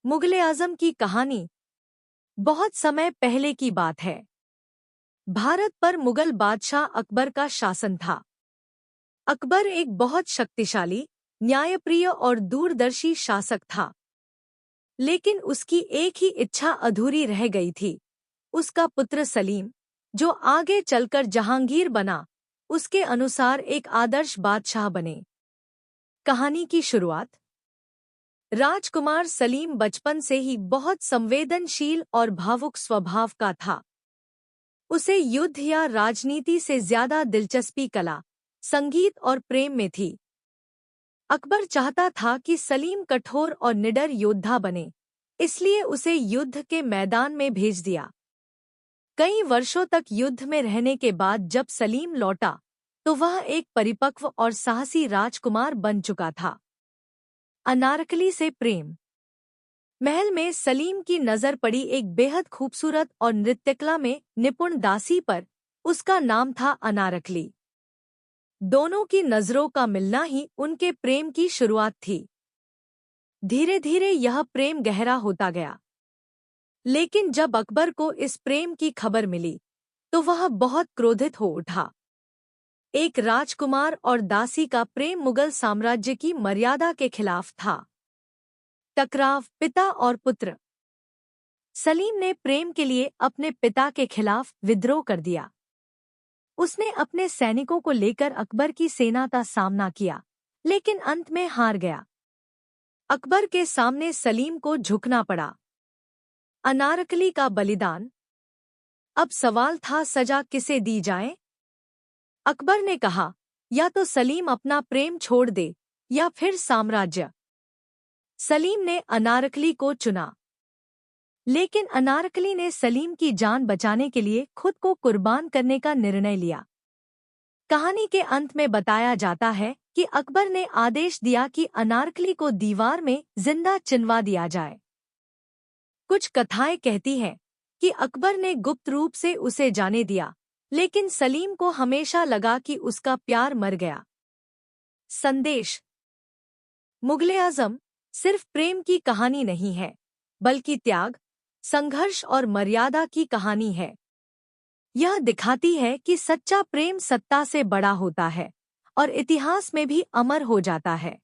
मुगल-ए-आज़म की कहानी। बहुत समय पहले की बात है। भारत पर मुगल बादशाह अकबर का शासन था। अकबर एक बहुत शक्तिशाली, न्यायप्रिय और दूरदर्शी शासक था। लेकिन उसकी एक ही इच्छा अधूरी रह गई थी। उसका पुत्र सलीम, जो आगे चलकर जहांगीर बना, उसके अनुसार एक आदर्श बादशाह बने। कहानी की शुरुआत। राजकुमार सलीम बचपन से ही बहुत संवेदनशील और भावुक स्वभाव का था। उसे युद्ध या राजनीति से ज्यादा दिलचस्पी कला, संगीत और प्रेम में थी। अकबर चाहता था कि सलीम कठोर और निडर योद्धा बने, इसलिए उसे युद्ध के मैदान में भेज दिया। कई वर्षों तक युद्ध में रहने के बाद जब सलीम लौटा, तो वह एक परिपक्व और साहसी राजकुमार बन चुका था। अनारकली से प्रेम। महल में सलीम की नजर पड़ी एक बेहद खूबसूरत और नृत्यकला में निपुण दासी पर। उसका नाम था अनारकली। दोनों की नजरों का मिलना ही उनके प्रेम की शुरुआत थी। धीरे धीरे यह प्रेम गहरा होता गया। लेकिन जब अकबर को इस प्रेम की खबर मिली, तो वह बहुत क्रोधित हो उठा। एक राजकुमार और दासी का प्रेम मुगल साम्राज्य की मर्यादा के खिलाफ था। टकराव। पिता और पुत्र। सलीम ने प्रेम के लिए अपने पिता के खिलाफ विद्रोह कर दिया। उसने अपने सैनिकों को लेकर अकबर की सेना का सामना किया, लेकिन अंत में हार गया। अकबर के सामने सलीम को झुकना पड़ा। अनारकली का बलिदान। अब सवाल था, सजा किसे दी जाए? अकबर ने कहा, या तो सलीम अपना प्रेम छोड़ दे या फिर साम्राज्य। सलीम ने अनारकली को चुना। लेकिन अनारकली ने सलीम की जान बचाने के लिए खुद को कुर्बान करने का निर्णय लिया। कहानी के अंत में बताया जाता है कि अकबर ने आदेश दिया कि अनारकली को दीवार में जिंदा चिनवा दिया जाए। कुछ कथाएं कहती हैं कि अकबर ने गुप्त रूप से उसे जाने दिया, लेकिन सलीम को हमेशा लगा कि उसका प्यार मर गया। संदेश। मुगल-ए-आज़म सिर्फ प्रेम की कहानी नहीं है, बल्कि त्याग, संघर्ष और मर्यादा की कहानी है। यह दिखाती है कि सच्चा प्रेम सत्ता से बड़ा होता है और इतिहास में भी अमर हो जाता है।